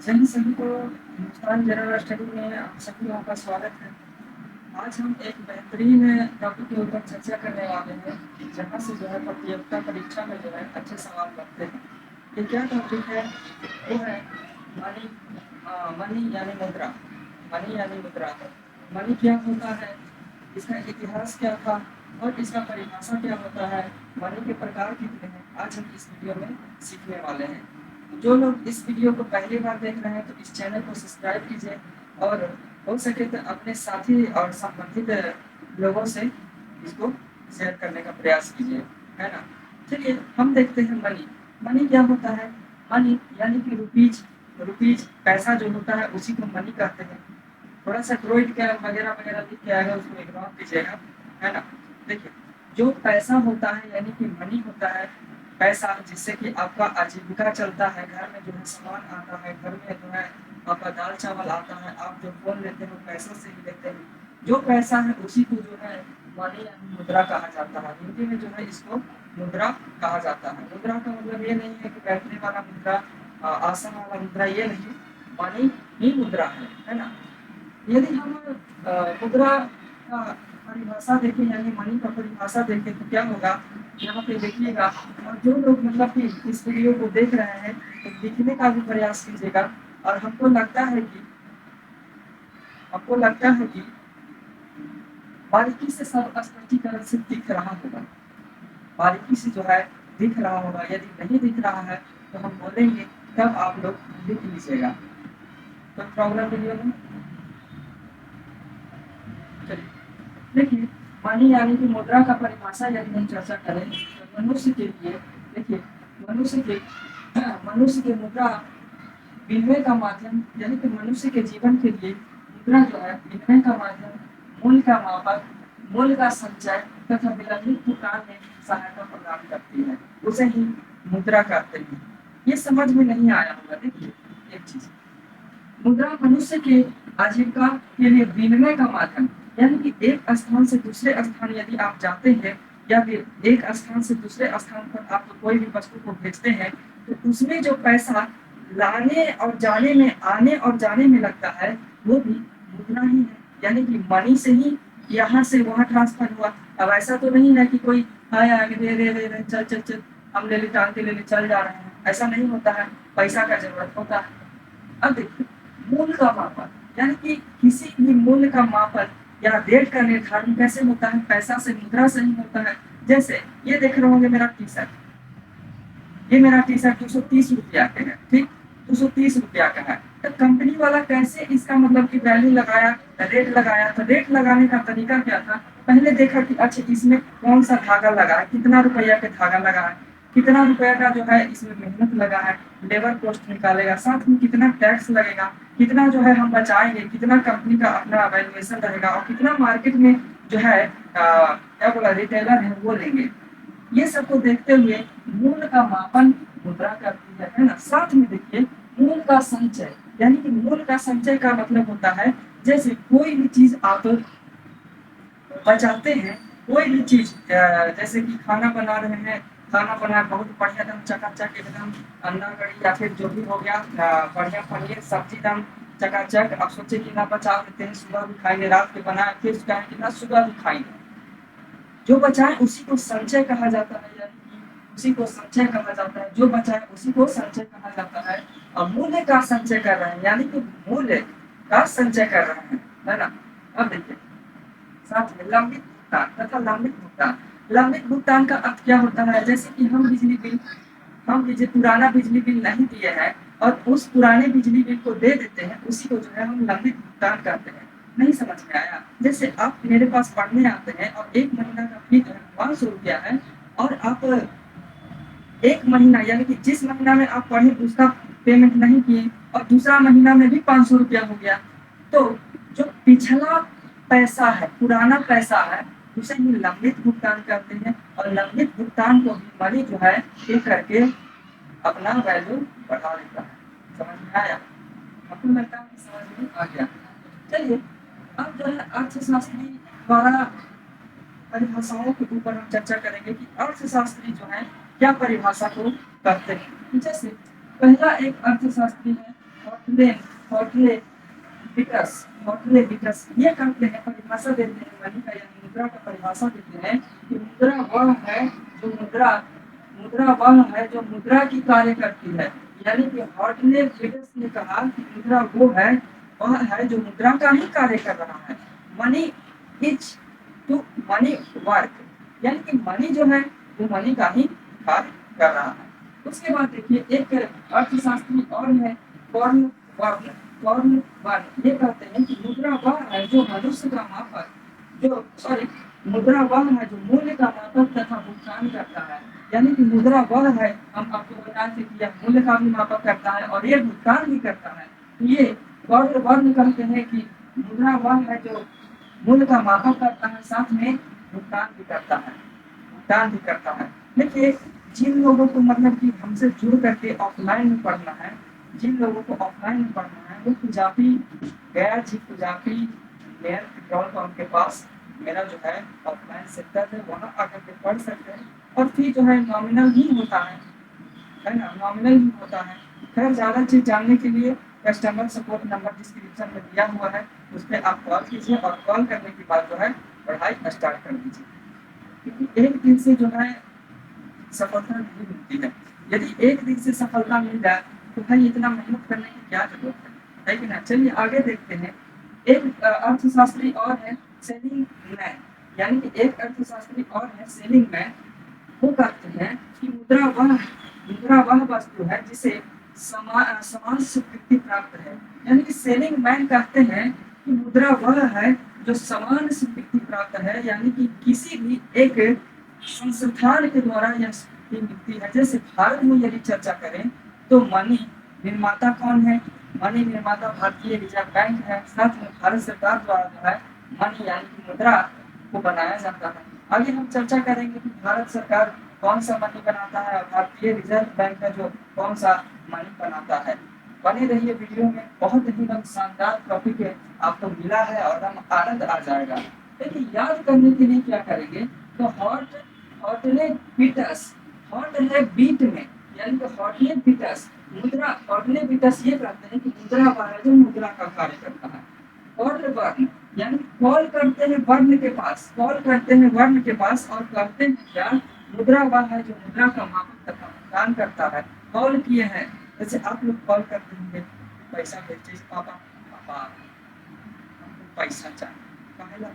सभी को Hindustan general study में आप सभी लोगों का स्वागत है। आज हम एक बेहतरीन टॉपिक के ऊपर चर्चा करने वाले हैं, जहाँ से जो है प्रतियोगिता परीक्षा में जो है अच्छे सवाल बनते हैं। ये क्या टॉपिक है? वो है मनी। मनी यानी मुद्रा। मनी यानी मुद्रा। मनी क्या होता है, इसका इतिहास क्या था और इसका परिभाषा क्या होता है, मनी के प्रकार कितने हैं, आज हम इस वीडियो में सीखने वाले हैं। जो लोग इस वीडियो को पहली बार देख रहे हैं तो इस चैनल को सब्सक्राइब कीजिए और हो सके तो अपने साथी और संबंधित लोगों से इसको शेयर करने का प्रयास कीजिए, है ना। चलिए हम देखते हैं मनी। मनी क्या होता है? मनी यानी कि रुपीज। रुपीज पैसा जो होता है उसी को मनी कहते हैं। थोड़ा सा ड्रॉइड का वगैरह वगैरह लिख के आएगा, उसको इग्नोर कीजिएगा, है ना। देखिए, जो पैसा होता है यानी कि मनी होता है पैसा, जिससे कि आपका आजीविका चलता है, घर में जो है सामान आता है, घर में जो है आपका दाल चावल आता है, आप जो फोन लेते हो पैसा से ही लेते हैं। जो पैसा है उसी को जो है मनी यानी मुद्रा कहा जाता है। हिंदी में जो है इसको मुद्रा कहा जाता है। मुद्रा का मतलब ये नहीं है कि बैठने वाला मुद्रा, आसन वाला मुद्रा, ये नहीं, मनी ही मुद्रा है ना। यदि हम मुद्रा का परिभाषा देखें यानी मनी का परिभाषा देखें तो क्या होगा, यहाँ पे देखिएगा। और जो लोग मतलब कि इस वीडियो को देख रहे हैं तो लिखने का भी प्रयास कीजिएगा। और हमको लगता है कि बारीकी से सब स्पष्टीकरण से दिख रहा होगा, बारीकी से जो है दिख रहा होगा। यदि नहीं दिख रहा है तो हम बोलेंगे, तब आप लोग लिख लीजिएगा। तो प्रॉब्लम वीडियो में देखिए, मनी यानी कि मुद्रा का परिभाषा यदि हम चर्चा करें तो मनुष्य के लिए, देखिए, मनुष्य के मनुष्य के मुद्रा विनिमय का माध्यम यानी कि मनुष्य के जीवन के लिए मुद्रा जो है विनिमय का माध्यम, मूल्य का मापक, मूल्य का संचय तथा विलंबित भुगतान में सहायता प्रदान करती है, उसे ही मुद्रा कहते हैं। ये समझ में नहीं आया होगा। देखिए, एक चीज, मुद्रा मनुष्य के आजीविका के लिए विनिमय का माध्यम, यानी कि एक स्थान से दूसरे स्थान यदि आप जाते हैं या फिर एक स्थान से दूसरे स्थान पर आप कोई भी वस्तु को भेजते हैं तो उसमें जो पैसा लाने और जाने में, आने और जाने में लगता है, वो भी मुद्रा ही है। यानी कि मनी से ही यहाँ से वहाँ ट्रांसफर हुआ। अब ऐसा तो नहीं है कि कोई आया आगे दे दे दे दे, चल चल चल, हम ले ले, टांग के ले ले, चल जा रहे हैं, ऐसा नहीं होता है। पैसा का जरूरत होता है। अब देखिए, मूल्य का मापन यानी कि किसी भी मूल्य का मापन या रेट का निर्धारण कैसे होता है? पैसा से, मुद्रा से ही होता है। जैसे ये देख रहे होंगे मेरा टी शर्ट, ये मेरा टी शर्ट 230 रुपया का है, ठीक, 230 रुपया का है। तो कंपनी वाला कैसे इसका मतलब कि वैल्यू लगाया, रेट लगाया? तो रेट लगाने का तरीका क्या था? पहले देखा कि अच्छा इसमें कौन सा धागा लगा है, कितना रुपया का धागा लगा है, कितना रुपया का जो है इसमें मेहनत लगा है, लेबर कॉस्ट निकालेगा, साथ में कितना टैक्स लगेगा, कितना जो है हम बचाएंगे, कितना कंपनी का अपना वैल्यूएशन रहेगा और कितना मार्केट में जो है क्या बोला, रिटेलर है वो लेंगे। ये सबको देखते हुए मूल्य का मापन मुद्रा करती है ना। साथ में देखिए, मूल्य का संचय यानी कि मूल्य का संचय का मतलब होता है, जैसे कोई भी चीज आप बचाते हैं, कोई भी चीज जैसे कि खाना बना रहे हैं, खाना बना बहुत बढ़िया एकदम चकाचक, एकदम अंडा कड़ी या फिर जो भी हो गया, बढ़िया पनीर सब्जी एकदम चकाचक। आप सोचे कि ना बचा देते हैं, सुबह भी खाएंगे, रात के बनाए फिर कितना सुबह भी खाएंगे। जो बचाए उसी को संचय कहा जाता है, यानी कि उसी को संचय कहा जाता है। जो बचाए उसी को संचय कहा जाता है। और मूल्य का संचय कर रहे हैं यानी कि मूल्य का संचय कर रहे हैं, है ना। अब देखिए, साथ में लंबित भुगतान तथा लंबित भुगतान। लंबित भुगतान का अर्थ क्या होता है? जैसे कि हम बिजली बिल, हम पुराना बिजली बिल नहीं दिए हैं और उस पुराने बिजली बिल को दे देते हैं, उसी को जो है हम लंबित भुगतान करते हैं। नहीं समझ में आया? जैसे आप मेरे पास पढ़ने आते हैं और एक महीना का फीस 500 रुपया है, और आप एक महीना यानी कि जिस महीना में आप पढ़े उसका पेमेंट नहीं किए और दूसरा महीना में भी 500 रुपया हो गया, तो जो पिछला पैसा है, पुराना पैसा है, उसे ही लंबित भुगतान करते हैं। और लंबित भुगतान को भी मनी जो है ये करके अपना वैल्यू बढ़ा देता है। समझ में आया? आपको लगता है कि समझ में आ गया? चलिए, अब जो है अर्थशास्त्री द्वारा परिभाषाओं के ऊपर हम चर्चा करेंगे कि अर्थशास्त्री जो है क्या परिभाषा को करते हैं। जैसे पहला एक अर्थशास्त्री है हॉटलेन, हॉटले विकस, हॉटले विकस ये करते हैं, परिभाषा देते हैं मनी का, यानी मुद्रा का परिभाषा देते हैं कि मुद्रा वह है जो मुद्रा मुद्रा वह है जो मुद्रा की कार्य करती है। यानी कि हॉटले विकस ने कहा कि मुद्रा वो है, वह है जो मुद्रा का ही कार्य कर रहा है। Money is to money work, यानी कि मनी जो है वो मनी का ही कार्य कर रहा है। उसके बाद देखिए एक अर्थशास्त्री और है कॉर्न वर्ण, कॉर्न वर्ण ये कहते हैं कि मुद्रा वह है जो मनुष्य का मापक, जो सॉरी मुद्रा वह है जो मूल्य का मापक तथा भुगतान करता है। यानी कि मुद्रा वह है, हम आपको बताए थे कि यह मूल्य का भी मापक करता है और ये भुगतान भी करता है। तो ये कॉर्न वर्ण कहते हैं कि मुद्रा वह है जो मूल्य का मापक करता है, साथ में भुगतान भी करता है, भुगतान भी करता है। देखिए जिन लोगों को मतलब कि हमसे जुड़ करके ऑफलाइन में पढ़ना है, जिन लोगों को ऑफलाइन में पढ़ना है वो कुजापी गया जी, कुजापी मेयर पेट्रोल पंप के पास मेरा जो है ऑफलाइन सेंटर है, वहाँ आकर के पढ़ सकते हैं। और फी जो है नॉमिनल ही होता है ना, नॉमिनल ही होता है। खैर ज़्यादा चीज़ जानने के लिए कस्टमर सपोर्ट नंबर डिस्क्रिप्शन में दिया हुआ है, उस पर आप कॉल कीजिए और कॉल करने के बाद जो है पढ़ाई स्टार्ट कर दीजिए, क्योंकि एक दिन से जो है सफलता नहीं मिलती है। यदि एक दिन से सफलता मिल जाए तो भाई इतना मेहनत करने की क्या जरूरत है कि ना। चलिए आगे देखते हैं। एक अर्थशास्त्री और है सेलिंग मैन, यानी कि एक अर्थशास्त्री और है सेलिंग मैन। वो कहते हैं कि मुद्रा वह वस्तु है जिसे समान स्वीकृति प्राप्त है। यानी कि सेलिंग मैन कहते हैं कि मुद्रा वह है जो समान स्वीकृति प्राप्त है, यानी कि किसी भी एक संस्थान के द्वारा यह स्वीकृति मिलती है। जैसे भारत में यदि चर्चा करें तो मनी निर्माता कौन है? मनी निर्माता भारतीय रिजर्व बैंक है। साथ में भारत सरकार द्वारा जो है मनी यानी कि मुद्रा को बनाया जाता है। आगे हम चर्चा करेंगे कि भारत सरकार कौन सा मनी बनाता है और भारतीय रिजर्व बैंक का जो कौन सा मनी बनाता है। बने रहिए वीडियो में, बहुत ही शानदार टॉपिक है आपको मिला है और हम आनंद आ जाएगा। देखिए याद करने के लिए क्या करेंगे तो हॉटले बीटस, हॉट है बीट में, यानी कि हॉटले बीटस मुद्रा, हॉटले बीटस ये कहते हैं कि मुद्रा वह है जो मुद्रा का कार्य करता है। और वर्ण यानी कॉल करते हैं वर्ण के पास, कॉल करते हैं वर्ण के पास और कहते हैं क्या मुद्रा वह है जो मुद्रा का मापक तथा भुगतान करता है। कॉल किए हैं, जैसे आप लोग कॉल करते होंगे पैसा भेजते, पापा पापा हमको पैसा चाहिए, काहे ला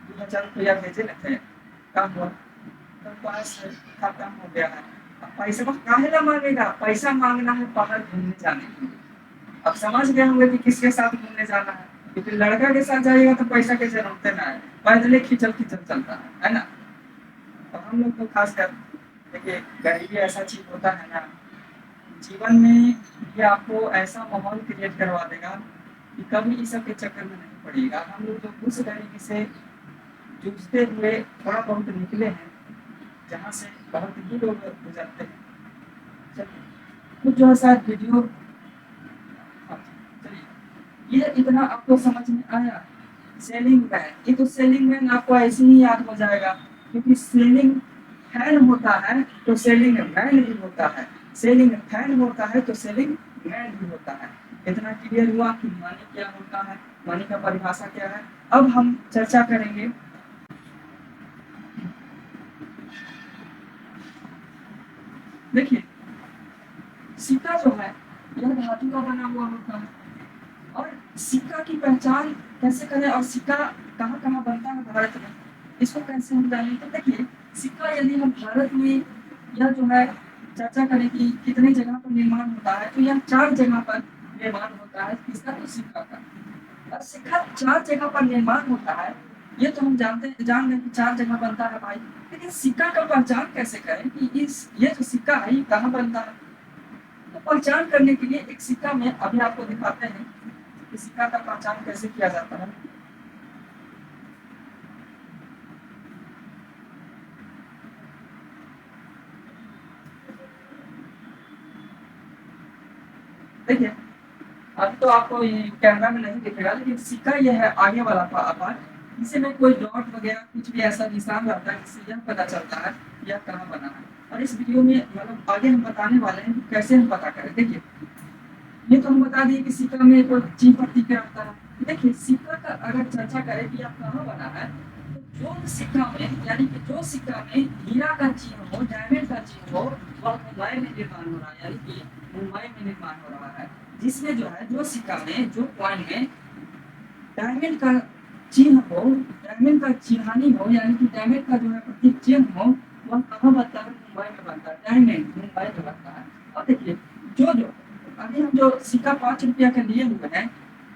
2000 रुपया भेजे न थे, का हुआ तो पास है, खत्म हो गया है। अब पैसा को काहे ला मांगेगा? पैसा मांगना है बाहर घूमने जाने के लिए। अब समझ गए होंगे कि किसके साथ घूमने जाना है, क्योंकि लड़का के साथ जाइएगा तो पैसा की जरूरत ना है, पैदल खींचल खींचल चलता है ना। और हम लोग तो खास कर देखिए गरीबी ऐसा चीज होता है ना जीवन में, ये आपको ऐसा माहौल क्रिएट करवा देगा कि कभी इस सब के चक्कर में नहीं पड़ेगा। हम लोग जो उस गरीबी से जूझते हुए थोड़ा बहुत निकले हैं, जहाँ से बहुत ही लोग गुजरते हैं। चलिए कुछ जो है शायद वीडियो, चलिए ये इतना आपको समझ में आया। सेलिंग मैन, ये तो सेलिंग मैन आपको ऐसे ही याद हो जाएगा, क्योंकि सेलिंग फैन होता है तो सेलिंग मैन भी होता है, सेलिंग फैन होता है तो सेलिंग मैन भी होता है। इतना क्लियर हुआ कि मनी क्या होता है, मनी का परिभाषा क्या है। अब हम चर्चा करेंगे देखिए सिक्का जो है यह धातु का बना हुआ होता है, और सिक्का की पहचान कैसे करें और सिक्का कहाँ कहाँ बनता है भारत में, इसको कैसे हम जानें। तो देखिए सिक्का यदि हम भारत में यह जो है चर्चा करें कि कितनी जगह पर निर्माण होता है, तो यह 4 जगह पर निर्माण होता है। किसका? तो सिक्का का। और सिक्का 4 जगह पर निर्माण होता है, ये तो हम जान गए कि 4 जगह बनता है भाई। लेकिन सिक्का का पहचान कैसे करें कि ये जो सिक्का है ये कहाँ बनता है। तो पहचान करने के लिए एक सिक्का में अभी आपको दिखाते हैं कि सिक्का का पहचान कैसे किया जाता है। देखिए अभी तो आपको ये कैमरा में नहीं दिखेगा, लेकिन सिक्का यह है आगे वाला पार्ट, इसे में कोई डॉट वगैरह कुछ भी ऐसा निशान रहता है जिससे यह पता चलता है यह कहाँ बना है। और इस वीडियो में मतलब आगे हम बताने वाले हैं कि कैसे हम पता करें। देखिए ये तो हम बता दिए कि सिक्का में कोई चीज प्रतीक रहता है। देखिए सिक्का का अगर चर्चा करें कि आप कहाँ बना है, तो जो सिक्का में यानी कि जो सिक्का में हीरा का चिन्ह हो, डायमंड का चिन्ह हो, वह मुंबई में निर्माण हो रहा है, यानी कि मुंबई में निर्माण हो रहा है। जिसमें जो है जो सिक्का में जो कॉइन में डायमंड का चिन्ह हो, डायमंड का चिन्हानी हो, यानी कि डायमंड का जो है प्रतीक चिन्ह हो, वह कहाँ बनता है? मुंबई में बनता है। डायमंड मुंबई में बनता है। और देखिए जो जो अभी हम जो सिक्का 5 रुपया का लिए हुए हैं,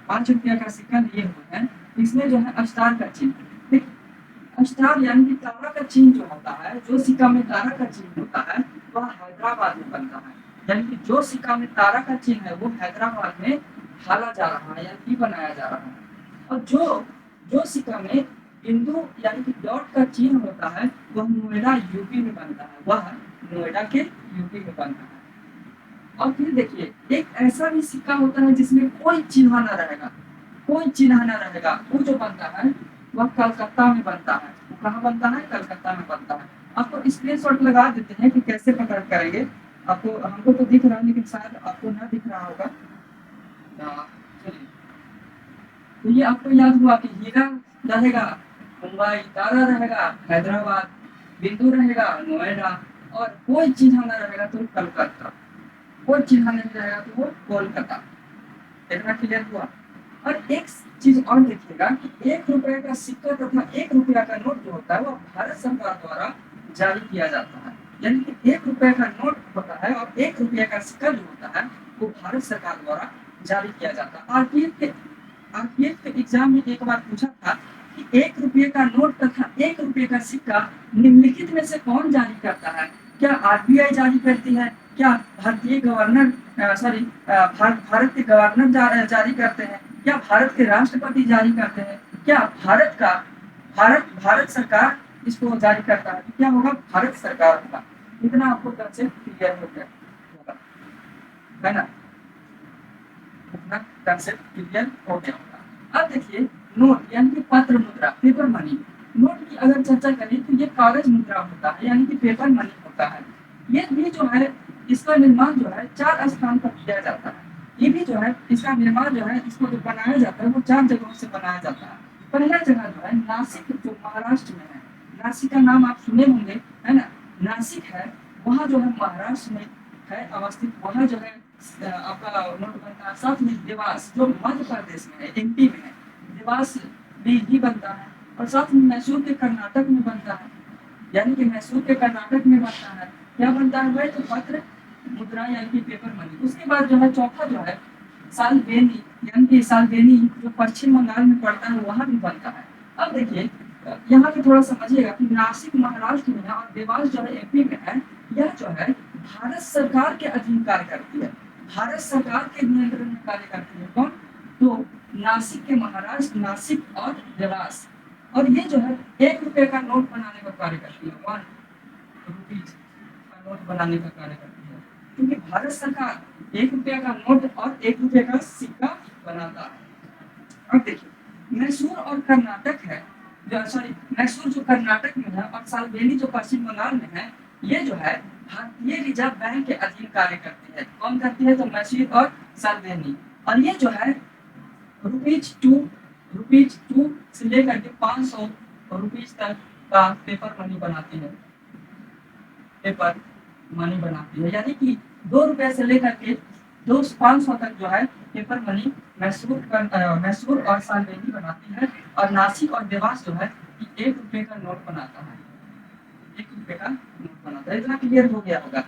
5 रुपया का सिक्का लिए हुए हैं, इसमें जो है स्टार का चिन्ह, देखिए स्टार यानी कि तारा का चिन्ह जो होता है, जो सिक्का में तारा का चिन्ह होता है, वह हैदराबाद में बनता है। यानी कि जो सिक्का में तारा का चिन्ह है वो हैदराबाद में ढाला जा रहा है, यानी कि बनाया जा रहा है। और जो जो सिक्का में बिंदु यानी कि डॉट का चिन्ह होता है, वह नोएडा यूपी में बनता है, वह नोएडा के यूपी में बनता है। और फिर देखिए एक ऐसा भी सिक्का होता है जिसमें कोई चिन्ह ना रहेगा, कोई चिन्ह ना रहेगा, वो जो बनता है वह कलकत्ता में बनता है। वो कहाँ बनता है? कलकत्ता में बनता है। आपको स्क्रीनशॉट लगा देते हैं कि कैसे पता करेंगे। आपको हमको तो दिख रहा है लेकिन शायद आपको ना दिख रहा होगा। चलिए, तो ये आपको याद हुआ कि हीरा रहेगा मुंबई, तारा रहेगा हैदराबाद, बिंदु रहेगा नोएडा, और कोई चिन्ह न रहेगा तो कलकत्ता, कोई चिन्ह नहीं रहेगा तो वो कोलकाता। इतना क्लियर हुआ। और एक चीज और देखिएगा कि 1 रुपए का सिक्का तथा 1 रुपया का नोट जो होता है वो भारत सरकार द्वारा जारी किया जाता है। यानी कि 1 रुपए का नोट होता है और 1 रुपया का सिक्का जो होता है वो भारत सरकार द्वारा जारी किया जाता है। आरपीएफ के एग्जाम में एक बार पूछा था कि 1 रुपये का नोट तथा 1 रुपये का सिक्का निम्नलिखित में से कौन जारी करता है? क्या आरबीआई जारी करती है? क्या भारतीय गवर्नर भारत के गवर्नर जारी करते हैं? क्या भारत के राष्ट्रपति जारी करते हैं? क्या भारत सरकार इसको जारी करता है? क्या होगा? भारत सरकार होगा। इतना आपको कंसेप्ट क्लियर हो गया होगा, है ना? इतना कंसेप्ट क्लियर हो गया होगा। अब देखिए नोट यानी कि पत्र मुद्रा, पेपर मनी। नोट की अगर चर्चा करें तो ये कागज मुद्रा होता है, यानी कि पेपर मनी होता है। ये भी जो है इसका निर्माण जो है 4 स्थान पर किया जाता है। ये भी जो है इसका निर्माण जो है इसको जो बनाया जाता है वो 4 जगहों से बनाया जाता है। पहला जगह जो है नासिक, जो महाराष्ट्र में है। नासिक का नाम आप सुने होंगे, है ना? नासिक है, वहाँ जो है महाराष्ट्र में है अवस्थित, वहाँ जो है आपका नोट बनता है। साथ में देवास जो मध्य प्रदेश में है, एमपी में है, देवास में ही बनता है। और साथ में मैसूर के कर्नाटक में बनता है, यानी कि मैसूर के कर्नाटक में बनता है। क्या बनता है भाई? तो पत्र मुद्रा यानी कि पेपर मनी। उसके बाद जो है चौथा जो है साल्वेनी, यानी कि साल्वेनी जो पश्चिम बंगाल में पड़ता है वहाँ भी बनता है। अब देखिए यहाँ पे थोड़ा समझिएगा कि नासिक महाराष्ट्र में है और देवास जो है एमपी में है। यह जो है भारत सरकार के अधीन कार्य करती है, भारत सरकार के नियंत्रण में कार्य करती है। कौन? तो नासिक के महाराष्ट्र, नासिक और देवास। और ये जो है 1 रुपये का नोट बनाने का कार्य करती है, 1 रुपीज का नोट बनाने का कार्य करती है। क्योंकि भारत सरकार 1 रुपया का नोट और 1 रुपये का सिक्का बनाता है। अब देखिए मैसूर और कर्नाटक है, जो सॉरी मैसूर जो कर्नाटक में है और साल्वेनी जो पश्चिम बंगाल में है, ये जो है भारतीय रिजर्व बैंक के अधीन कार्य करती है। कौन करती है? तो मैसूर और साल्वेनी। और ये जो है रुपीज 2 से लेकर के 500 रुपीज तक का पेपर मनी बनाती है, पेपर मनी बनाती है। यानी कि 2 रुपये से लेकर के 500 तक जो है पेपर मनी मैसूर और साल्वेनी बनाती है। और नासिक और देवास जो है 1 रुपये का नोट बनाता है, 1 रुपये का नोट बनाता है। इतना क्लियर हो गया होगा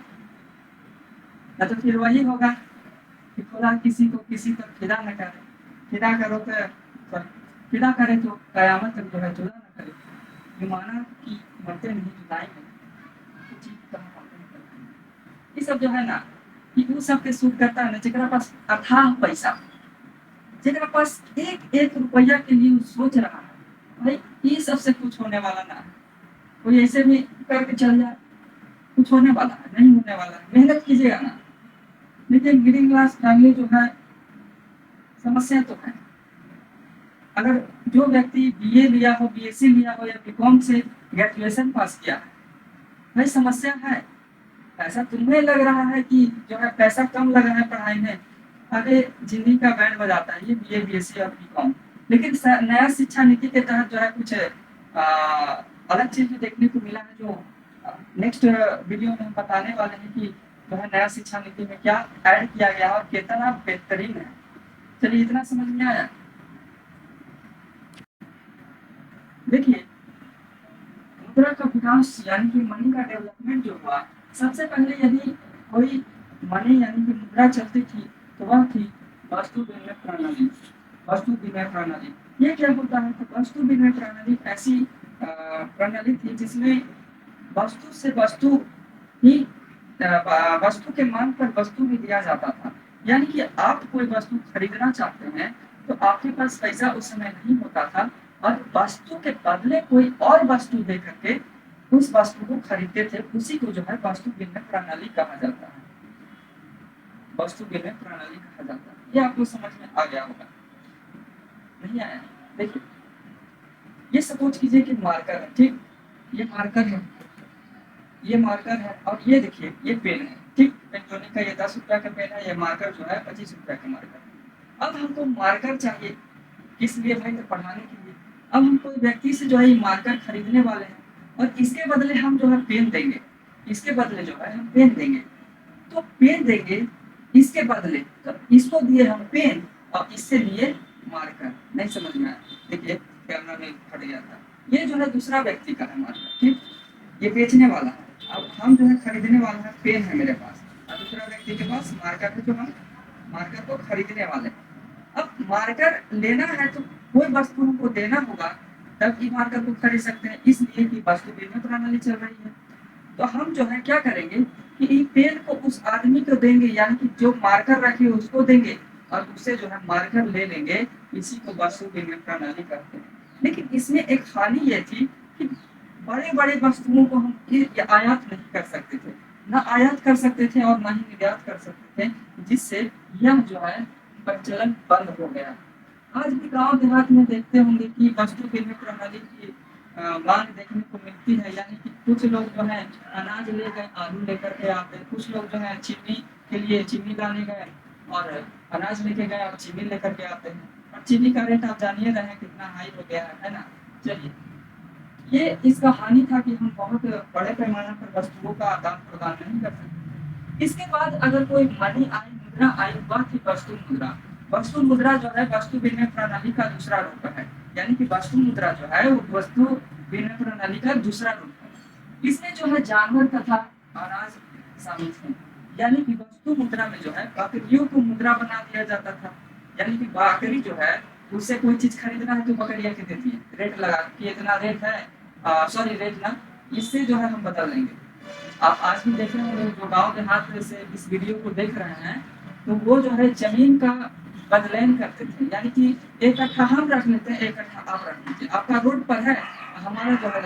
ना? तो फिर वही होगा कि खुदा किसी को किसी पर फिदा न करे, फिदा करो तो फिदा करे तो कयामत तक जो है जुदा न करे। ये माना कि मरते नहीं जुदाई में, ये सब जो है ना कि वो सब के सुख करता है ना जरा पास अथाह पैसा, जरा पास एक रुपया के लिए सोच रहा है भाई, ये सबसे कुछ होने वाला ना है। कोई ऐसे भी करके चल जाए, कुछ होने वाला है नहीं, होने वाला है। मेहनत कीजिएगा ना। लेकिन मिडिल क्लास फैमिली जो है समस्या तो है। अगर जो व्यक्ति बीए लिया हो, बीएससी लिया हो या बीकॉम से ग्रेजुएशन पास किया है, भाई समस्या है। ऐसा तुम्हें लग रहा है कि जो है पैसा कम लगा है पढ़ाई में, आगे जिंदगी का बैंड बजाता है, ये बीए बीएससी और बीकॉम। लेकिन नया शिक्षा नीति के तहत जो है कुछ अलग चीज भी देखने को मिला है, जो नेक्स्ट वीडियो में हम बताने वाले हैं कि जो है नया शिक्षा नीति में क्या ऐड किया गया और कितना बेहतरीन है। चलिए इतना समझ में आया। देखिए मुद्रा का विकास यानी कि मनी का डेवलपमेंट जो हुआ, सबसे पहले यदि कोई मनी यानी कि मुद्रा चलती थी तो वह थी वस्तु विनिमय प्रणाली। वस्तु विनिमय प्रणाली ये क्या होता है? तो वस्तु विनिमय प्रणाली ऐसी प्रणाली थी जिसमें वस्तु से वस्तु ही वस्तु के मांग पर वस्तु भी दिया जाता था। यानी कि आप कोई वस्तु खरीदना चाहते हैं तो आपके पास पैसा उस समय नहीं होता था और वस्तु के बदले कोई और वस्तु दे करके उस वस्तु को खरीदते थे। उसी को जो है वस्तु विनिमय प्रणाली कहा जाता है। वस्तु विनिमय प्रणाली कहा जाता है। ये आपको समझ में आ गया होगा, नहीं आया? देखिए ये सपोज कीजिए कि मार्कर है, ठीक, ये मार्कर है, ये मार्कर है और ये देखिए ये पेन है, ठीक, पेंटोनिक का ये 10 रुपया का पेन है, ये मार्कर जो है 25 रुपया का मार्कर। अब हमको मार्कर चाहिए किस लिए भाई? तो पढ़ाने के लिए। अब हम कोई व्यक्ति से जो है ये मार्कर खरीदने वाले हैं और इसके बदले हम जो है पेन देंगे, इसके बदले जो है हम पेन देंगे। तो पेन देंगे इसके बदले, तो इसको दिए हम पेन और इससे लिए मार्कर। नहीं समझ में आया? देखिए कैमरा में फट गया था। ये जो है दूसरा व्यक्ति का है मार्कर, ठीक, ये बेचने वाला है। अब हम जो है खरीदने वाला है, पेन है मेरे पास और दूसरा व्यक्ति के पास मार्कर है, जो हम मार्कर को खरीदने वाले हैं। अब मार्कर लेना है तो कोई वस्तु हमको देना होगा तब ई मार्कर को खरीद सकते हैं, इसलिए कि वस्तु विनिमय प्रणाली चल रही है। तो हम जो है क्या करेंगे कि ई पेन को उस आदमी को देंगे, यानी कि जो मार्कर रखे उसको देंगे और उससे जो है मार्कर ले लेंगे। इसी को वस्तु विनिमय प्रणाली कहते हैं। लेकिन इसमें एक हानि ये थी कि बड़े बड़े वस्तुओं को हम आयात नहीं कर सकते थे, ना आयात कर सकते थे और ना ही निर्यात कर सकते थे, जिससे यह जो है प्रचलन बंद हो गया। आज भी गांव देहात में देखते होंगे कि वस्तु विनिमय प्रणाली की मांग देखने को मिलती है। यानी कि कुछ लोग जो है अनाज ले गए, आलू लेकर के आते हैं, कुछ लोग जो है चीनी के लिए चीनी लाने गए और अनाज लेके गए और चीनी लेकर के आते हैं। और चीनी का रेट आप जानिए रहे हैं कितना हाई हो गया है ना। चलिए ये इसका हानि था कि हम बहुत बड़े पैमाने पर वस्तुओं का आदान प्रदान नहीं कर सकते। इसके बाद अगर कोई मनी आई, मुद्रा आई, वह थी वस्तु मुद्रा। वस्तु मुद्रा जो है वस्तु विनिमय प्रणाली का दूसरा रूप है। यानी कि वस्तु मुद्रा जो है वो वस्तु विनिमय प्रणाली का दूसरा रूप है। इसमें जो है जानवर तथा अनाज शामिल थे। यानी कि वस्तु मुद्रा में जो है बकरियों को मुद्रा बना दिया जाता था। यानी कि बकरी जो है उससे कोई चीज खरीदना है तो बकरिया के देती है, रेट लगा कि इतना रेट है, सॉरी रेट ना, इससे जो है हम बदल लेंगे। आप आज भी देख रहे होंगे जो गांव देहात से इस वीडियो को देख रहे हैं तो वो जो है जमीन का बदलैन करते थे। यानी कि एक कट्ठा हम रख लेते हैं, एक कट्ठा आप रख लीजिए, आपका रोड पर है, हमारा जो है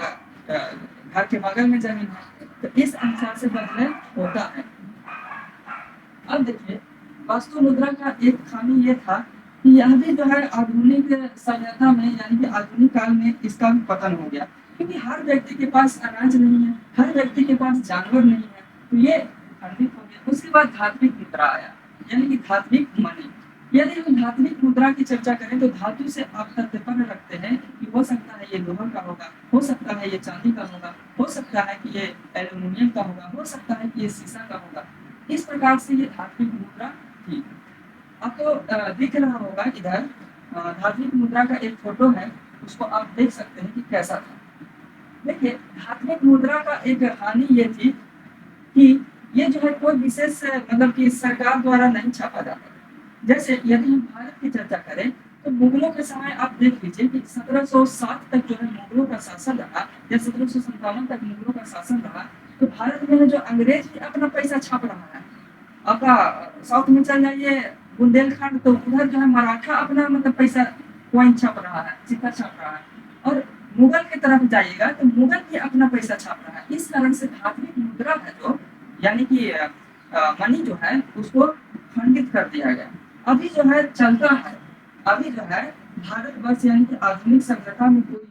घर के बगल में जमीन है, तो इस अनुसार से बदलैन होता है। अब देखिए वस्तु मुद्रा का एक खामी ये था कि यह भी जो है आधुनिक सभ्यता में यानी कि आधुनिक काल में इसका भी पतन हो गया, क्योंकि हर व्यक्ति के पास अनाज नहीं है, हर व्यक्ति के पास जानवर नहीं है, तो ये खंडित हो गया। उसके बाद धात्विक मुद्रा आया, यानी कि धात्विक मनी। यदि हम धात्विक मुद्रा की चर्चा करें तो धातु से आप तत्पन्न रखते हैं कि हो सकता है ये लोहा का होगा, हो सकता है ये चांदी का होगा, हो सकता है कि ये एल्यूमिनियम का होगा, हो सकता है कि ये शीशा का होगा। इस प्रकार से ये धात्विक मुद्रा थी। आपको दिख रहा होगा इधर धात्विक मुद्रा का एक फोटो है, उसको आप देख सकते हैं कि कैसा था। देखिए धात्विक मुद्रा का एक हानि ये थी कि ये जो है कोई विशेष मतलब कि सरकार द्वारा नहीं छापा जाता। जैसे यदि हम भारत की चर्चा करें तो मुगलों के समय आप देख लीजिए कि 1707 तक जो है मुगलों का शासन रहा, या 1757 तक मुगलों का शासन रहा, तो भारत में जो अंग्रेज भी अपना पैसा छाप रहा है। आपका साउथ में चल जाइए बुंदेलखंड, तो उधर जो है मराठा अपना मतलब पैसा कॉइन छाप रहा है, सिक्का छाप रहा है, और मुगल की तरफ जाइएगा तो मुगल भी अपना पैसा छाप रहा है। इस कारण से धात्विक मुद्रा है जो यानी कि मनी जो है उसको खंडित कर दिया गया। अभी जो है चलता है, अभी जो है भारतवर्ष यानी कि आधुनिक सभ्यता में कोई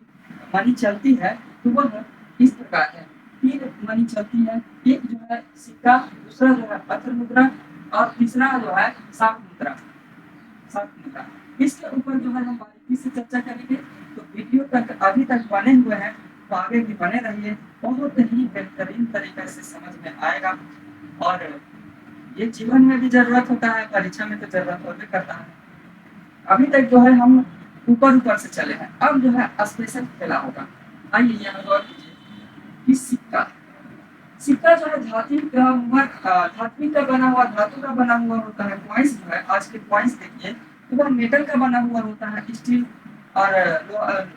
मनी चलती है तो वह इस प्रकार है। तीन मनी चलती है, एक जो है सिक्का, दूसरा जो है पत्थर मुद्रा और तीसरा जो है शाक मुद्रा। शाक मुद्रा इसके ऊपर जो है हम बारीकी से चर्चा करेंगे। तो वीडियो तक अभी तक बने हुए हैं तो आगे भी बने रहिए, बहुत ही बेहतरीन तरीके से समझ में आएगा। और ये जीवन में भी जरूरत होता है, परीक्षा में तो जरूरत होते करता है। अभी तक जो है हम ऊपर ऊपर से चले हैं, अब जो है स्पेशल खेला होगा। आइए यहाँ गौर कीजिए कि सिक्का, सिक्का जो है धातु का बना हुआ, धातु का बना हुआ होता है। कॉइंस जो है, आज के कॉइंस देखिए तो वह मेटल का बना हुआ होता है, स्टील और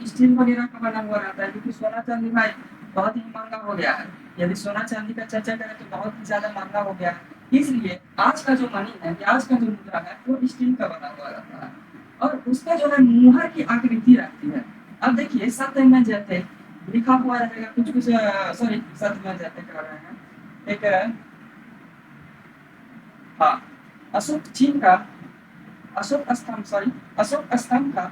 स्टील वगैरह का बना हुआ रहता है, क्योंकि सोना चांदी भाई बहुत ही महंगा हो गया है। यदि सोना चांदी का चर्चा करें तो बहुत ही ज्यादा महंगा हो गया है। इसलिए आज का जो मनी है, आज का जो मुद्रा है वो स्टील का बना हुआ रहता है और उसका जो है मुहर की आकृति रहती है। अब देखिए सत्य में जैसे लिखा हुआ रहेगा, कुछ कुछ सॉरी सत्य में जैसे कर रहे हैं एक हाँ अशोक चीन का अशोक स्तंभ, सॉरी अशोक स्तंभ का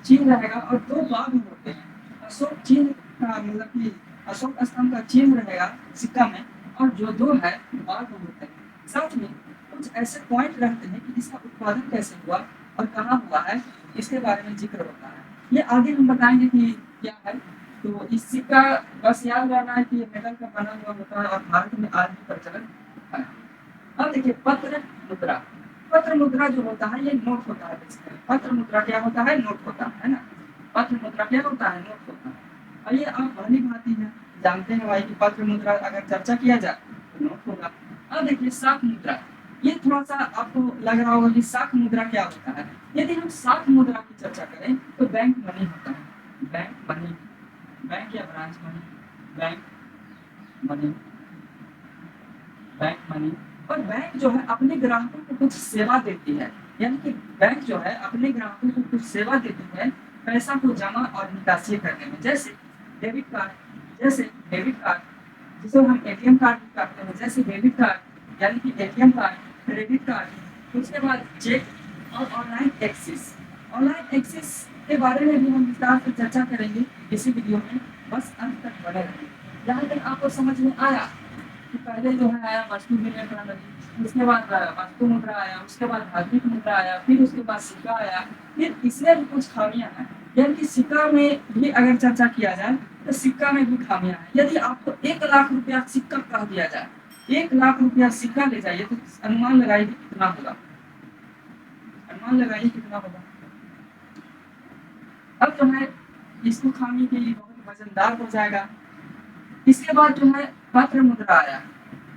चिन्ह रहेगा और दो बाघ होते हैं। अशोक चिन्ह का मतलब कि अशोक स्तंभ का चिन्ह रहेगा सिक्का में और जो दो है बाघ होते हैं। साथ में कुछ ऐसे पॉइंट रहते हैं कि इसका उत्पादन कैसे हुआ और कहाँ हुआ है, इसके बारे में जिक्र होता है। ये आगे हम बताएंगे कि क्या है। तो इस सिक्का बस याद रहना है कि ये मेटल का बना हुआ होता है और भारत में आज भी प्रचलन है। अब देखिए पत्र मुद्रा, पत्र मुद्रा जो होता है ये नोट होता है। पत्र मुद्रा क्या होता है? नोट होता है ना। पत्र मुद्रा क्या होता है? नोट होता है। और ये आप भली भांति है जानते हैं भाई कि पत्र मुद्रा अगर चर्चा किया जाए तो नोट होगा। अब देखिए शाक मुद्रा, ये थोड़ा सा आपको लग रहा होगा कि शाक मुद्रा क्या होता है। यदि हम शाक मुद्रा की चर्चा करें तो बैंक मनी होता है। बैंक मनी, बैंक या branch money, bank money, bank money. और बैंक जो है अपने ग्राहकों को कुछ सेवा देती है, यानी कि बैंक जो है अपने ग्राहकों को कुछ सेवा देती है पैसा को जमा और निकासी करने में। जैसे डेबिट कार्ड, जैसे डेबिट कार्ड जिसे हम एटीएम कार्ड भी कहते हैं, जैसे डेबिट कार्ड यानी कि एटीएम कार्ड, क्रेडिट कार्ड, उसके बाद चेक और ऑनलाइन एक्सेस। ऑनलाइन एक्सेस के बारे में भी हम विस्तार से चर्चा करेंगे इसी वीडियो में, बस अंत तक बने रहिए। जहाँ तक आपको समझ में आया कि पहले जो है आया वस्तु विनिमय प्रणाली, उसके बाद वस्तु मुद्रा आया, उसके बाद धात्विक मुद्रा आया, फिर उसके बाद सिक्का आया। फिर इसमें भी कुछ खामियां हैं, यानी कि सिक्का में भी अगर चर्चा किया जाए तो सिक्का में भी खामियां हैं। यदि आपको 1 लाख रुपया सिक्का कह दिया जाए, 1 लाख रुपया सिक्का ले जाइए तो अनुमान लगाइए कितना होगा, अनुमान लगाइए कितना होगा। अब जो है इसको खामी के लिए बहुत वजनदार हो जाएगा। इसके बाद जो है पत्र मुद्रा आया।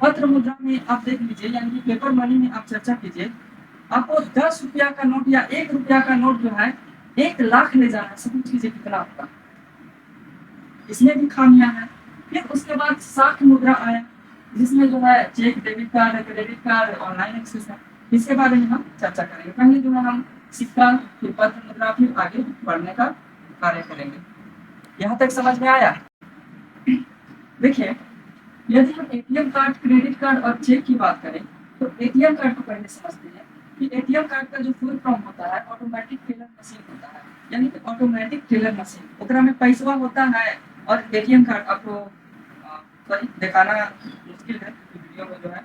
पत्र मुद्रा में आप देख लीजिए, यानी कि पेपर मनी में आप चर्चा कीजिए, आपको 10 रुपया का नोट या 1 रुपया का नोट जो है 1 लाख ले जाना है, समझ लीजिए कितना होगा। इसमें भी खामियां हैं। फिर उसके बाद शाक मुद्रा आया, जिसमें जो है cheque, debit card, credit card, online access है। इसके बारे में हम चर्चा करेंगे। पहले जो है हम सिक्का, फिर पत्र मुद्रा, फिर आगे बढ़ने का कार्य करेंगे। यहाँ तक समझ में आया? देखिए यदि हम एटीएम कार्ड, क्रेडिट कार्ड और चेक की बात करें तो एटीएम कार्ड को पहले समझते हैं कि एटीएम कार्ड का जो फुल फॉर्म होता है ऑटोमेटिक टेलर मशीन होता है, यानी कि ऑटोमेटिक टेलर मशीन, ओकरा में पैसा होता है। और एटीएम कार्ड आपको सॉरी दिखाना मुश्किल है, वीडियो में जो है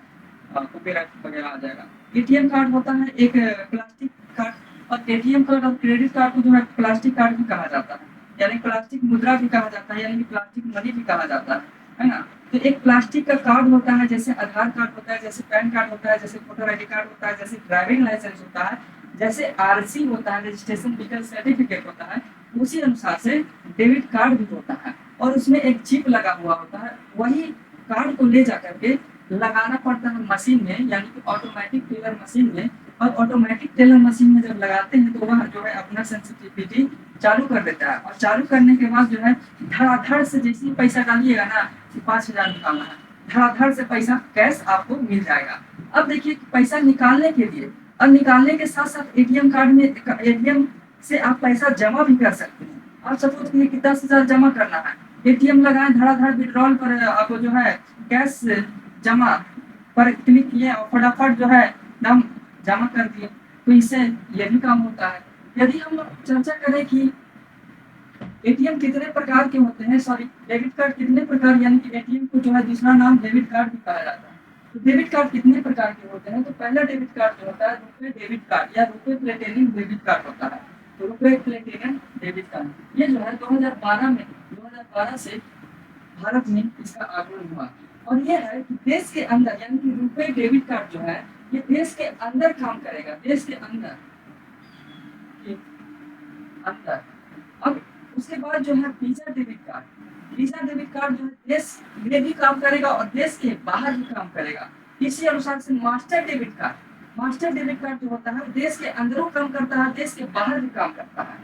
कॉपीराइट वगैरह आ जाएगा। एटीएम कार्ड होता है एक प्लास्टिक कार्ड, और एटीएम कार्ड और क्रेडिट कार्ड को जो है प्लास्टिक कार्ड भी कहा जाता है, यानी प्लास्टिक मुद्रा भी कहा जाता है, यानी कि प्लास्टिक मनी भी कहा जाता है ना। तो एक प्लास्टिक का कार्ड होता है, जैसे आधार कार्ड होता है, जैसे पैन कार्ड होता है, जैसे वोटर आईडी कार्ड होता है, जैसे ड्राइविंग लाइसेंस होता है, जैसे आरसी होता है, रजिस्ट्रेशन व्हीकल सर्टिफिकेट होता है। उसी अनुसार से डेबिट कार्ड भी होता है और उसमें एक चिप लगा हुआ होता है। वही कार्ड को ले जाकर के लगाना पड़ता है मशीन में, यानी कि ऑटोमेटिक टेलर मशीन में। और ऑटोमेटिक टेलर मशीन में जब लगाते हैं तो वह जो है अपना सेंसिटिविटी चालू कर देता है, और चालू करने के बाद जो है धड़ाधड़ से जैसे ही पैसा डालिएगा ना, 5,000 निकालना है, धड़ाधड़ से पैसा कैश आपको मिल जाएगा। अब देखिए पैसा निकालने के लिए और निकालने के साथ साथ एटीएम कार्ड में, एटीएम से आप पैसा जमा भी कर सकते हैं। आप सपोज कीजिए कि 10,000 जमा करना है, एटीएम लगाए, धड़ाधड़ विड्रॉल पर आप जो है कैश जमा पर क्लिक किए और फटाफट जो है नाम जमा कर दिए, तो इससे यह भी काम होता है। यदि हम चर्चा करें कि एटीएम कितने प्रकार के होते हैं, सॉरी डेबिट कार्ड कितने प्रकार, यानी कि एटीएम को जो है दूसरा नाम डेबिट कार्ड भी कहा जाता है। तो डेबिट कार्ड कितने प्रकार के होते हैं? तो पहला डेबिट कार्ड जो होता है रुपे डेबिट कार्ड या रुपे प्लेटिनियम डेबिट कार्ड होता है। तो रुपे प्लेटिनियम डेबिट कार्ड ये जो है 2012 से भारत में इसका आगमन हुआ। और ये है कि देश के अंदर यानी कि रुपे डेबिट कार्ड जो है ये देश के अंदर काम करेगा, देश के अंदर अंदर। अब उसके बाद जो है visa debit card, visa debit card जो है देश में भी काम करेगा और देश के बाहर भी काम करेगा। इसी अनुसार से master debit card, master debit card जो होता है देश के अंदरों काम करता है, देश के बाहर भी काम करता है।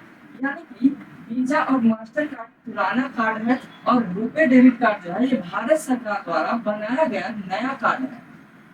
यानी कि वीजा और मास्टर कार्ड पुराना कार्ड है और रुपे डेबिट कार्ड जो है ये भारत सरकार द्वारा बनाया गया नया कार्ड है।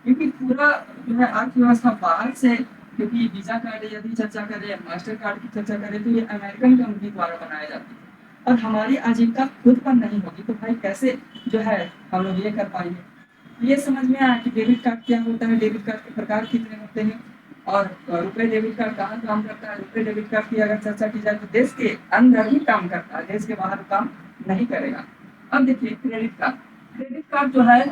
क्योंकि पूरा जो है अर्थव्यवस्था बाहर से, क्योंकि वीजा कार्ड यदि चर्चा करें, मास्टर कार्ड की चर्चा करें तो ये अमेरिकन कंपनी द्वारा बनाया जाती है और हमारी आजीविका खुद पर नहीं होगी तो भाई कैसे जो है हम लोग ये कर पाएंगे। ये समझ में आया कि डेबिट कार्ड क्या होता है, डेबिट कार्ड के प्रकार कितने होते हैं और रुपए डेबिट कार्ड कहाँ काम करता है। रुपए डेबिट कार्ड की अगर चर्चा की जाए तो देश के अंदर ही काम करता है, देश के बाहर काम नहीं करेगा। अब देखिए क्रेडिट कार्ड, क्रेडिट कार्ड जो है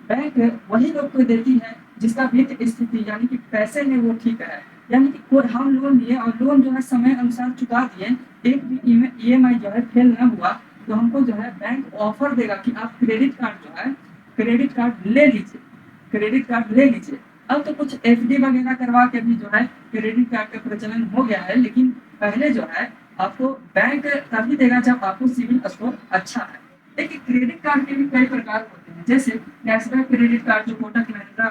बैंक वही लोग को देती है जिसका वित्त स्थिति यानी कि पैसे में वो ठीक है। यानी कि कोई हम लोन लिए और लोन जो है समय अनुसार चुका दिए, एक भी ईएमआई जो है फेल न हुआ तो हमको जो है बैंक ऑफर देगा कि आप क्रेडिट कार्ड जो है क्रेडिट कार्ड ले लीजिए, क्रेडिट कार्ड ले लीजिए। अब तो कुछ एफडी वगैरह करवा के भी जो है क्रेडिट कार्ड का प्रचलन हो गया है, लेकिन पहले जो है आपको बैंक तभी देगा जब आपको सिविल स्कोर अच्छा है। देखिए क्रेडिट कार्ड के भी कई प्रकार होते हैं, जैसे कैशबैक क्रेडिट कार्ड जो कोटक महिंद्रा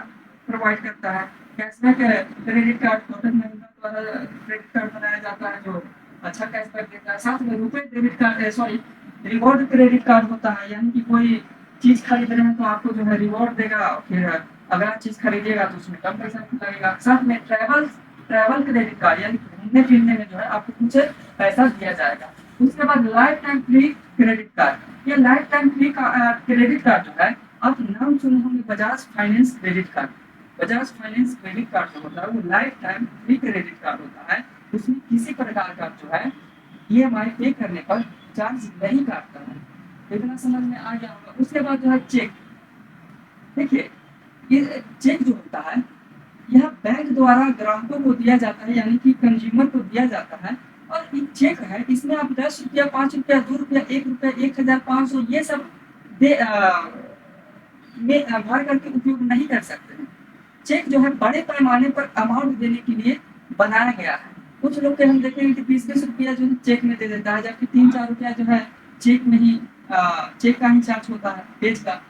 प्रोवाइड करता है। Cashback credit card Kotak Mahindra द्वारा क्रेडिट कार्ड बनाया जाता है जो अच्छा कैशबैक देता है। साथ में रुपए debit card sorry reward credit card होता है, यानी कि कोई चीज खरीद रहे हैं तो आपको जो है रिवॉर्ड देगा, फिर अगर आप चीज खरीदिएगा तो उसमें कम पैसा लगेगा। साथ में ट्रैवल क्रेडिट कार्ड यानी घूमने फिरने में जो है आपको कुछ पैसा दिया जाएगा। उसके बाद life time free credit card, ये life time free credit card जो है आप नाम सुने होंगे Bajaj finance credit card. Bajaj finance credit card जो होता है वो life time free credit card होता है, उसमें किसी प्रकार का जो है ईएमआई पे करने पर चार्ज नहीं काटता है। इतना समझ में आ गया होगा। उसके बाद जो है चेक, देखिए ये चेक जो होता है यह बैंक द्वारा ग्राहकों को दिया जाता है, यानी कि कंज्यूमर को दिया जाता है। और ये चेक है इसमें आप 10 रुपया, 5 रुपया, 2 रुपया, 1 रुपया, 1500 ये सब में भर करके उपयोग नहीं कर सकते हैं। चेक जो है बड़े पैमाने पर अमाउंट देने के लिए बनाया गया है। कुछ लोग के हम देखेंगे कि 20-20 रुपया जो है चेक में दे देता है, जबकि 3-4 रुपया जो है चेक में ही चेक का ही चार्ज होता है पेज का।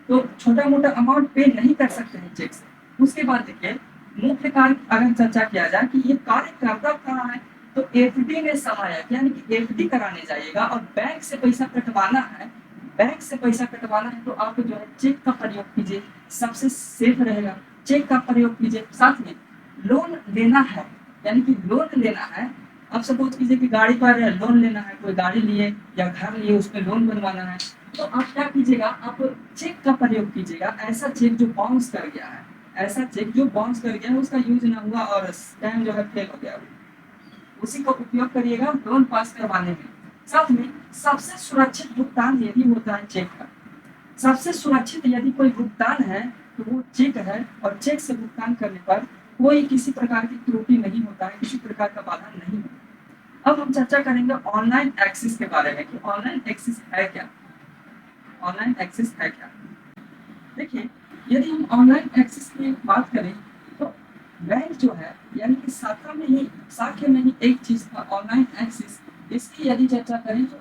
तो छोटा मोटा अमाउंट पे नहीं कर सकते हैं चेक से। उसके बाद देखिए मुख्य कार्य अगर चर्चा किया जाए कि ये कार्य करता कहाँ है, तो एफडी में सहायक, यानी कि एफडी कराने जाइएगा और बैंक से पैसा कटवाना है, बैंक से पैसा कटवाना है तो आप जो है चेक का प्रयोग कीजिए, सबसे सेफ रहेगा। चेक का प्रयोग कीजिए। साथ में लोन लेना है, यानी कि लोन लेना है, आप सपोज कीजिए कि गाड़ी पर लोन लेना है, कोई गाड़ी लिए या घर लिए उस पर लोन बनवाना है, तो आप क्या कीजिएगा, आप चेक का प्रयोग कीजिएगा। ऐसा चेक जो बाउंस कर गया है, ऐसा चेक जो बाउंस कर गया है, उसका यूज ना हुआ और टाइम जो है फेल हो गया, उसी का उपयोग करिएगा लोन पास करवाने में। साथ में सबसे सुरक्षित भुगतान यदि होता है चेक का, सबसे सुरक्षित यदि कोई भुगतान है तो वो चेक है। और चेक से भुगतान करने पर कोई किसी प्रकार की त्रुटि नहीं होता है, किसी प्रकार का बाधा नहीं होता। अब हम चर्चा करेंगे ऑनलाइन एक्सेस के बारे में कि ऑनलाइन एक्सेस है क्या, ऑनलाइन एक्सेस है क्या। देखिए यदि हम ऑनलाइन एक्सेस की बात करें तो बैंक जो है यानी कि शाखा में ही एक चीज का ऑनलाइन एक्सेस, इसकी यदि चर्चा करें तो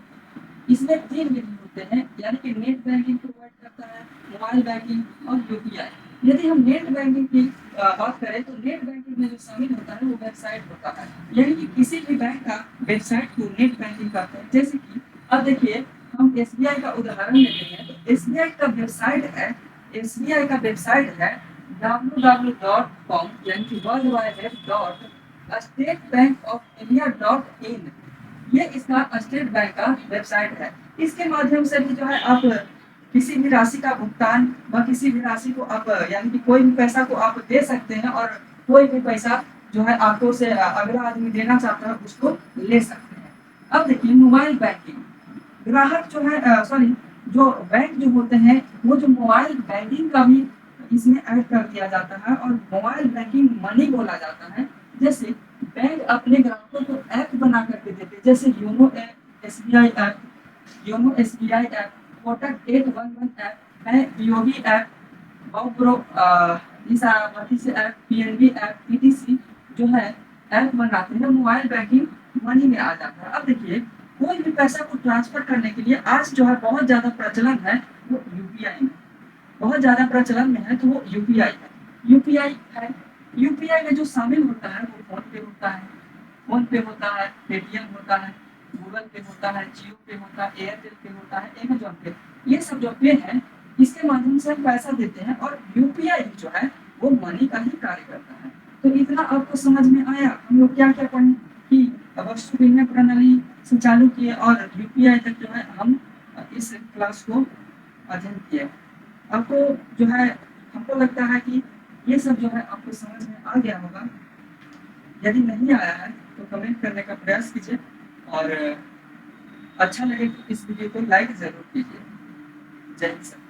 इसमें 3 विधि होते हैं, यानी कि नेट बैंकिंग प्रोवाइड करता है, मोबाइल बैंकिंग और यूपीआई। यदि हम नेट बैंकिंग की बात करें तो नेट बैंकिंग में जो शामिल होता है वो वेबसाइट होता है, यानी कि किसी भी बैंक का वेबसाइट को नेट बैंकिंग कहते हैं। जैसे कि अब देखिए हम एसबीआई का उदाहरण लेते हैं तो एसबीआई का वेबसाइट है, एसबीआई का वेबसाइट है www.com यानी कि worldwide.statebankofIndia.in, ये इसका स्टेट बैंक का वेबसाइट है। इसके माध्यम से भी जो है आप किसी भी राशि का भुगतान व किसी भी राशि को आप यानी कि कोई भी पैसा को आप दे सकते हैं और कोई भी पैसा जो है आपको से अगला आदमी देना चाहता है उसको ले सकते हैं। अब देखिए मोबाइल बैंकिंग, ग्राहक जो है जो बैंक जो होते हैं वो जो मोबाइल बैंकिंग का भी इसमें ऐड कर दिया जाता है और मोबाइल बैंकिंग मनी बोला जाता है। जैसे बैंक अपने ग्राहकों को ऐप बना करके देते हैं, जैसे YONO app, SBI app, YONO SBI app, Kotak 811 app, BOB app, बाउप्रो से ऐप, पीएनबी ऐप, पीटीसी जो है ऐप बनाते हैं, मोबाइल बैंकिंग मनी में आ जाता है। अब देखिए कोई भी पैसा को ट्रांसफर करने के लिए आज जो है बहुत ज्यादा प्रचलन है वो यूपीआई में, बहुत ज़्यादा प्रचलन में है, तो वो यूपीआई है। यूपीआई है, यूपीआई में जो शामिल होता है वो फोन पे होता है, फोन पे होता है, पेटीएम होता है, गूगल पे होता है, जियो पे होता है, एयरटेल पे होता है, अमेजोन पे, ये सब जो पे है इसके माध्यम से हम पैसा देते हैं और यूपीआई जो है वो मनी का ही कार्य करता है। तो इतना आपको समझ में आया हम लोग क्या क्या पढ़े कि वस्तु विनिमय प्रणाली से चालू किए और यूपीआई तक जो है हम इस क्लास को अध्ययन किए। आपको जो है हमको लगता है कि ये सब जो है आपको समझ में आ गया होगा। यदि नहीं आया है तो कमेंट करने का प्रयास कीजिए और अच्छा लगे तो इस वीडियो को लाइक जरूर कीजिए। जय हिंद।